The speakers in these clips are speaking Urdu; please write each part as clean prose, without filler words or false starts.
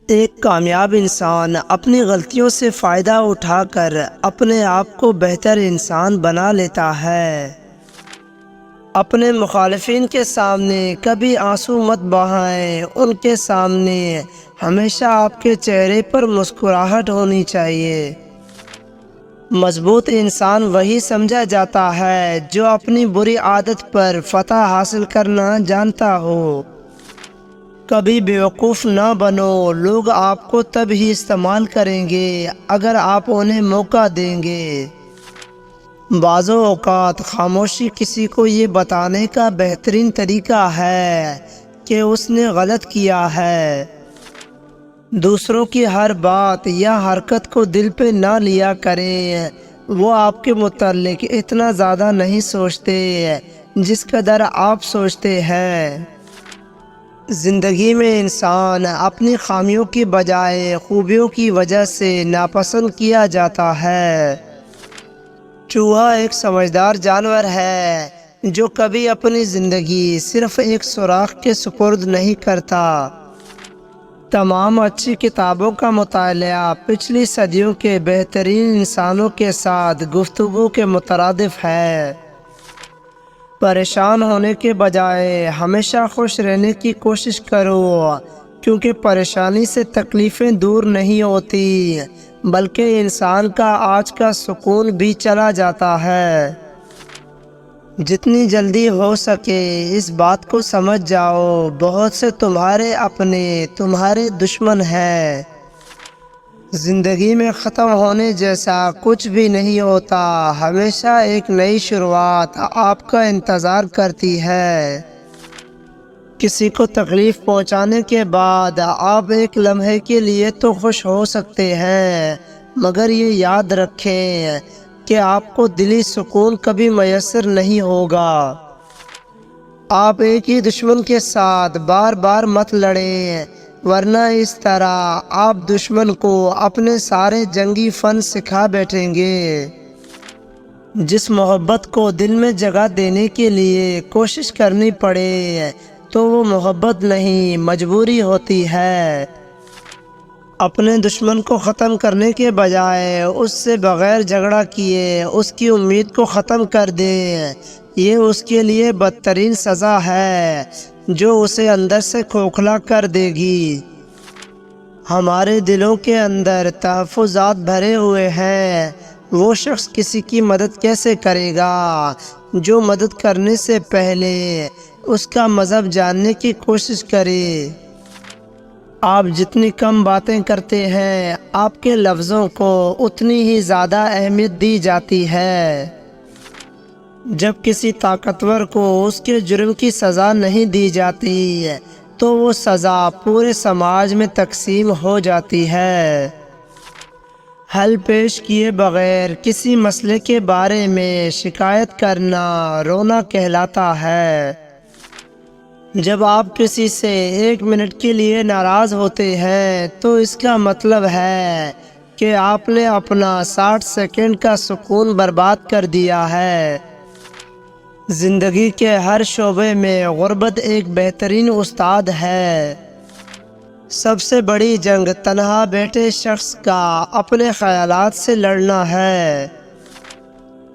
ایک کامیاب انسان اپنی غلطیوں سے فائدہ اٹھا کر اپنے آپ کو بہتر انسان بنا لیتا ہے۔ اپنے مخالفین کے سامنے کبھی آنسو مت بہائیں، ان کے سامنے ہمیشہ آپ کے چہرے پر مسکراہٹ ہونی چاہیے۔ مضبوط انسان وہی سمجھا جاتا ہے جو اپنی بری عادت پر فتح حاصل کرنا جانتا ہو۔ کبھی بیوقوف نہ بنو، لوگ آپ کو تب ہی استعمال کریں گے اگر آپ انہیں موقع دیں گے۔ بعض اوقات خاموشی کسی کو یہ بتانے کا بہترین طریقہ ہے کہ اس نے غلط کیا ہے۔ دوسروں کی ہر بات یا حرکت کو دل پہ نہ لیا کریں، وہ آپ کے متعلق اتنا زیادہ نہیں سوچتے جس قدر آپ سوچتے ہیں۔ زندگی میں انسان اپنی خامیوں کی بجائے خوبیوں کی وجہ سے ناپسند کیا جاتا ہے۔ چوہا ایک سمجھدار جانور ہے جو کبھی اپنی زندگی صرف ایک سوراخ کے سپرد نہیں کرتا۔ تمام اچھی کتابوں کا مطالعہ پچھلی صدیوں کے بہترین انسانوں کے ساتھ گفتگو کے مترادف ہے۔ پریشان ہونے کے بجائے ہمیشہ خوش رہنے کی کوشش کرو، کیونکہ پریشانی سے تکلیفیں دور نہیں ہوتی بلکہ انسان کا آج کا سکون بھی چلا جاتا ہے۔ جتنی جلدی ہو سکے اس بات کو سمجھ جاؤ، بہت سے تمہارے اپنے تمہارے دشمن ہیں۔ زندگی میں ختم ہونے جیسا کچھ بھی نہیں ہوتا، ہمیشہ ایک نئی شروعات آپ کا انتظار کرتی ہے۔ کسی کو تکلیف پہنچانے کے بعد آپ ایک لمحے کے لیے تو خوش ہو سکتے ہیں، مگر یہ یاد رکھیں کہ آپ کو دلی سکون کبھی میسر نہیں ہوگا۔ آپ ایک ہی دشمن کے ساتھ بار بار مت لڑیں، ورنہ اس طرح آپ دشمن کو اپنے سارے جنگی فن سکھا بیٹھیں گے۔ جس محبت کو دل میں جگہ دینے کے لیے کوشش کرنی پڑے تو وہ محبت نہیں، مجبوری ہوتی ہے۔ اپنے دشمن کو ختم کرنے کے بجائے اس سے بغیر جھگڑا کیے اس کی امید کو ختم کر دیں، یہ اس کے لیے بدترین سزا ہے جو اسے اندر سے کھوکھلا کر دے گی۔ ہمارے دلوں کے اندر تحفظات بھرے ہوئے ہیں۔ وہ شخص کسی کی مدد کیسے کرے گا جو مدد کرنے سے پہلے اس کا مذہب جاننے کی کوشش کرے۔ آپ جتنی کم باتیں کرتے ہیں، آپ کے لفظوں کو اتنی ہی زیادہ اہمیت دی جاتی ہے۔ جب کسی طاقتور کو اس کے جرم کی سزا نہیں دی جاتی تو وہ سزا پورے سماج میں تقسیم ہو جاتی ہے۔ حل پیش کیے بغیر کسی مسئلے کے بارے میں شکایت کرنا رونا کہلاتا ہے۔ جب آپ کسی سے ایک منٹ کے لیے ناراض ہوتے ہیں تو اس کا مطلب ہے کہ آپ نے اپنا 60 سیکنڈ کا سکون برباد کر دیا ہے۔ زندگی کے ہر شعبے میں غربت ایک بہترین استاد ہے۔ سب سے بڑی جنگ تنہا بیٹھے شخص کا اپنے خیالات سے لڑنا ہے۔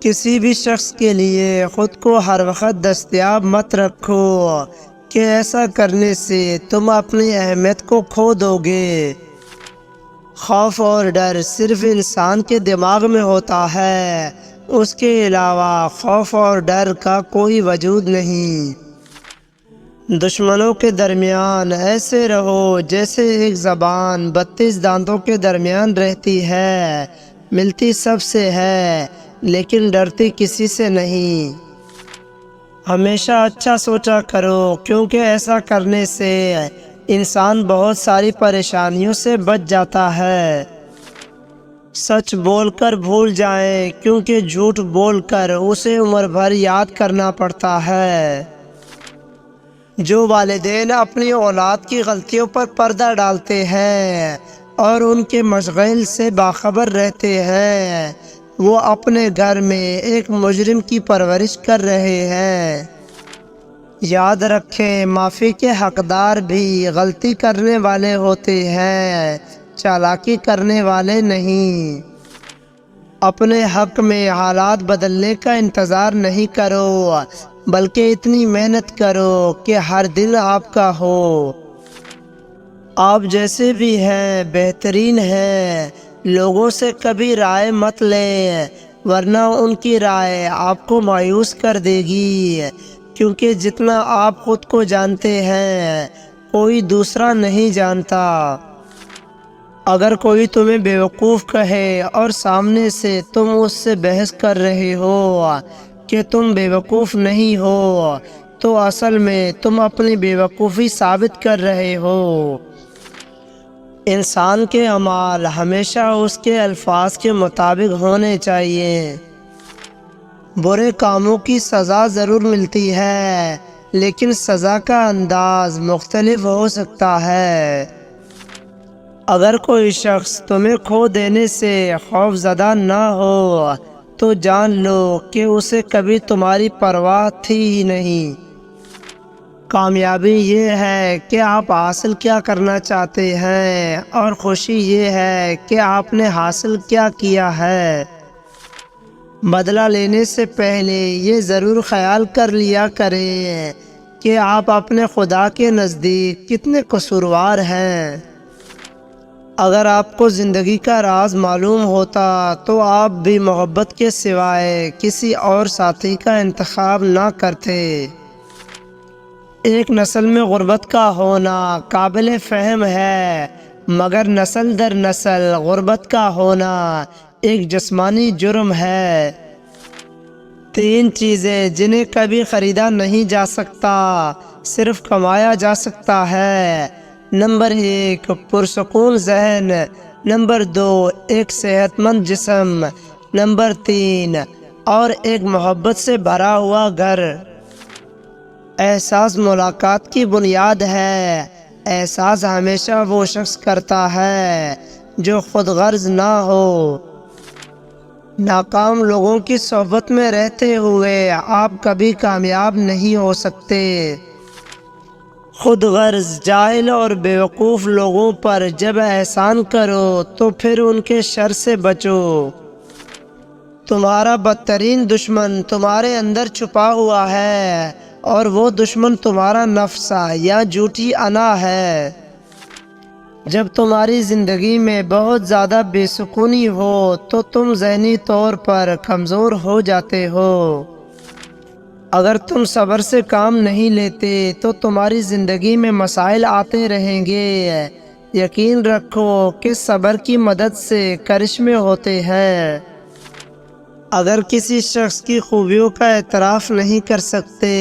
کسی بھی شخص کے لیے خود کو ہر وقت دستیاب مت رکھو کہ ایسا کرنے سے تم اپنی اہمیت کو کھو دو گے۔ خوف اور ڈر صرف انسان کے دماغ میں ہوتا ہے، اس کے علاوہ خوف اور ڈر کا کوئی وجود نہیں۔ دشمنوں کے درمیان ایسے رہو جیسے ایک زبان 32 دانتوں کے درمیان رہتی ہے، ملتی سب سے ہے لیکن ڈرتی کسی سے نہیں۔ ہمیشہ اچھا سوچا کرو، کیونکہ ایسا کرنے سے انسان بہت ساری پریشانیوں سے بچ جاتا ہے۔ سچ بول کر بھول جائیں، کیونکہ جھوٹ بول کر اسے عمر بھر یاد کرنا پڑتا ہے۔ جو والدین اپنی اولاد کی غلطیوں پر پردہ ڈالتے ہیں اور ان کے مشغل سے باخبر رہتے ہیں، وہ اپنے گھر میں ایک مجرم کی پرورش کر رہے ہیں۔ یاد رکھیں معافی کے حقدار بھی غلطی کرنے والے ہوتے ہیں، چالاکی کرنے والے نہیں۔ اپنے حق میں حالات بدلنے کا انتظار نہیں کرو، بلکہ اتنی محنت کرو کہ ہر دن آپ کا ہو۔ آپ جیسے بھی ہیں بہترین ہیں، لوگوں سے کبھی رائے مت لیں، ورنہ ان کی رائے آپ کو مایوس کر دے گی، کیونکہ جتنا آپ خود کو جانتے ہیں کوئی دوسرا نہیں جانتا۔ اگر کوئی تمہیں بیوقوف کہے اور سامنے سے تم اس سے بحث کر رہے ہو کہ تم بیوقوف نہیں ہو، تو اصل میں تم اپنی بیوقوفی ثابت کر رہے ہو۔ انسان کے اعمال ہمیشہ اس کے الفاظ کے مطابق ہونے چاہیے۔ برے کاموں کی سزا ضرور ملتی ہے، لیکن سزا کا انداز مختلف ہو سکتا ہے۔ اگر کوئی شخص تمہیں کھو دینے سے خوف زدہ نہ ہو تو جان لو کہ اسے کبھی تمہاری پرواہ تھی ہی نہیں۔ کامیابی یہ ہے کہ آپ حاصل کیا کرنا چاہتے ہیں، اور خوشی یہ ہے کہ آپ نے حاصل کیا کیا ہے۔ بدلہ لینے سے پہلے یہ ضرور خیال کر لیا کریں کہ آپ اپنے خدا کے نزدیک کتنے قصوروار ہیں۔ اگر آپ کو زندگی کا راز معلوم ہوتا تو آپ بھی محبت کے سوائے کسی اور ساتھی کا انتخاب نہ کرتے۔ ایک نسل میں غربت کا ہونا قابل فہم ہے، مگر نسل در نسل غربت کا ہونا ایک جسمانی جرم ہے۔ 3 چیزیں جنہیں کبھی خریدا نہیں جا سکتا، صرف کمایا جا سکتا ہے۔ نمبر 1 پرسکون ذہن، نمبر 2 ایک صحت مند جسم، نمبر 3 اور ایک محبت سے بھرا ہوا گھر۔ احساس ملاقات کی بنیاد ہے۔ احساس ہمیشہ وہ شخص کرتا ہے جو خود غرض نہ ہو۔ ناکام لوگوں کی صحبت میں رہتے ہوئے آپ کبھی کامیاب نہیں ہو سکتے۔ خود غرض، جاہل اور بیوقوف لوگوں پر جب احسان کرو تو پھر ان کے شر سے بچو۔ تمہارا بدترین دشمن تمہارے اندر چھپا ہوا ہے، اور وہ دشمن تمہارا نفس یا جھوٹی انا ہے۔ جب تمہاری زندگی میں بہت زیادہ بے سکونی ہو تو تم ذہنی طور پر کمزور ہو جاتے ہو۔ اگر تم صبر سے کام نہیں لیتے تو تمہاری زندگی میں مسائل آتے رہیں گے۔ یقین رکھو کہ صبر کی مدد سے کرشمے ہوتے ہیں۔ اگر کسی شخص کی خوبیوں کا اعتراف نہیں کر سکتے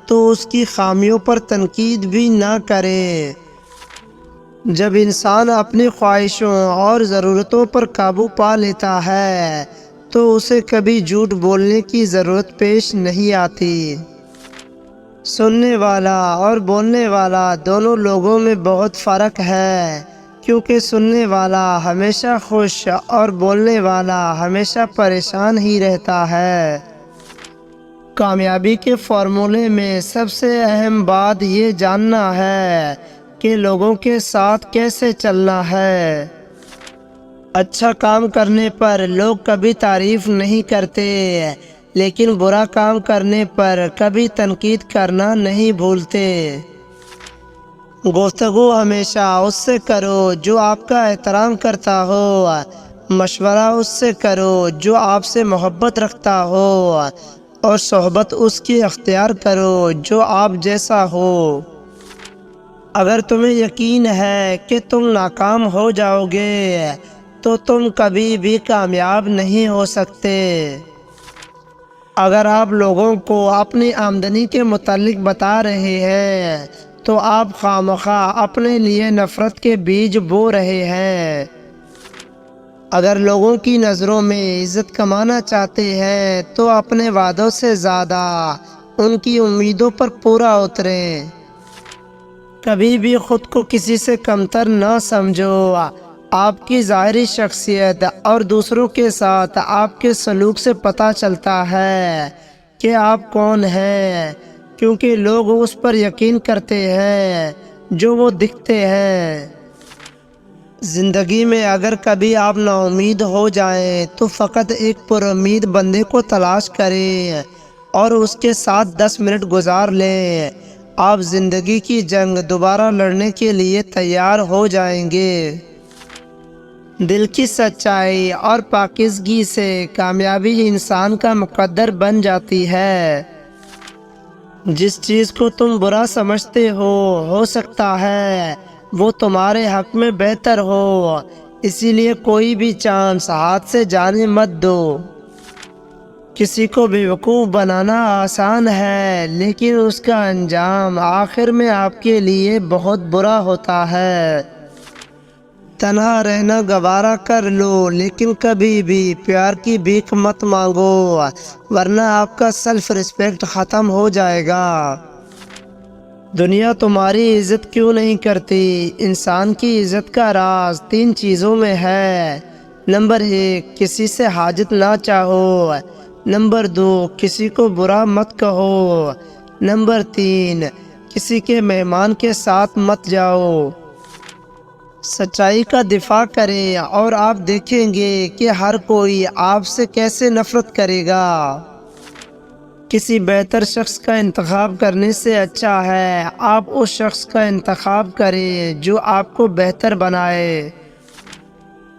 تو اس کی خامیوں پر تنقید بھی نہ کریں۔ جب انسان اپنی خواہشوں اور ضرورتوں پر قابو پا لیتا ہے تو اسے کبھی جھوٹ بولنے کی ضرورت پیش نہیں آتی۔ سننے والا اور بولنے والا دونوں لوگوں میں بہت فرق ہے، کیونکہ سننے والا ہمیشہ خوش اور بولنے والا ہمیشہ پریشان ہی رہتا ہے۔ کامیابی کے فارمولے میں سب سے اہم بات یہ جاننا ہے کہ لوگوں کے ساتھ کیسے چلنا ہے۔ اچھا کام کرنے پر لوگ کبھی تعریف نہیں کرتے، لیکن برا کام کرنے پر کبھی تنقید کرنا نہیں بھولتے۔ گفتگو ہمیشہ اس سے کرو جو آپ کا احترام کرتا ہو، مشورہ اس سے کرو جو آپ سے محبت رکھتا ہو، اور صحبت اس کی اختیار کرو جو آپ جیسا ہو۔ اگر تمہیں یقین ہے کہ تم ناکام ہو جاؤ گے تو تم کبھی بھی کامیاب نہیں ہو سکتے۔ اگر آپ لوگوں کو اپنی آمدنی کے متعلق بتا رہے ہیں تو آپ خواہ اپنے لیے نفرت کے بیج بو رہے ہیں۔ اگر لوگوں کی نظروں میں عزت کمانا چاہتے ہیں تو اپنے وعدوں سے زیادہ ان کی امیدوں پر پورا اتریں۔ کبھی بھی خود کو کسی سے کمتر نہ سمجھو۔ آپ کی ظاہری شخصیت اور دوسروں کے ساتھ آپ کے سلوک سے پتہ چلتا ہے کہ آپ کون ہیں، کیونکہ لوگ اس پر یقین کرتے ہیں جو وہ دکھتے ہیں۔ زندگی میں اگر کبھی آپ نا امید ہو جائیں تو فقط ایک پر امید بندے کو تلاش کریں اور اس کے ساتھ 10 منٹ گزار لیں۔ آپ زندگی کی جنگ دوبارہ لڑنے کے لیے تیار ہو جائیں گے۔ دل کی سچائی اور پاکیزگی سے کامیابی انسان کا مقدر بن جاتی ہے۔ جس چیز کو تم برا سمجھتے ہو سکتا ہے وہ تمہارے حق میں بہتر ہو، اسی لیے کوئی بھی چانس ہاتھ سے جانے مت دو۔ کسی کو بیوقوف بنانا آسان ہے لیکن اس کا انجام آخر میں آپ کے لیے بہت برا ہوتا ہے۔ تنہا رہنا گوارا کر لو لیکن کبھی بھی پیار کی بھیک مت مانگو ورنہ آپ کا سیلف ریسپیکٹ ختم ہو جائے گا۔ دنیا تمہاری عزت کیوں نہیں کرتی؟ انسان کی عزت کا راز 3 چیزوں میں ہے۔ نمبر 1، کسی سے حاجت نہ چاہو۔ نمبر 2، کسی کو برا مت کہو۔ نمبر 3، کسی کے مہمان کے ساتھ مت جاؤ۔ سچائی کا دفاع کریں اور آپ دیکھیں گے کہ ہر کوئی آپ سے کیسے نفرت کرے گا۔ کسی بہتر شخص کا انتخاب کرنے سے اچھا ہے آپ اس شخص کا انتخاب کریں جو آپ کو بہتر بنائے۔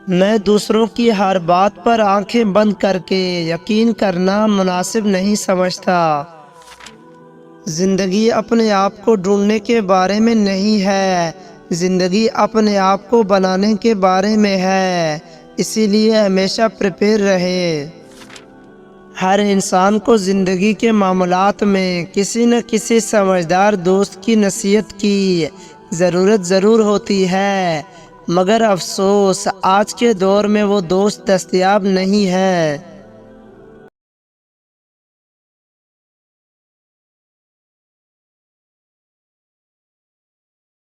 میں دوسروں کی ہر بات پر آنکھیں بند کر کے یقین کرنا مناسب نہیں سمجھتا۔ زندگی اپنے آپ کو ڈھونڈنے کے بارے میں نہیں ہے، زندگی اپنے آپ کو بنانے کے بارے میں ہے، اسی لیے ہمیشہ پریپیئر رہے۔ ہر انسان کو زندگی کے معاملات میں کسی نہ کسی سمجھدار دوست کی نصیحت کی ضرورت ضرور ہوتی ہے، مگر افسوس آج کے دور میں وہ دوست دستیاب نہیں ہے۔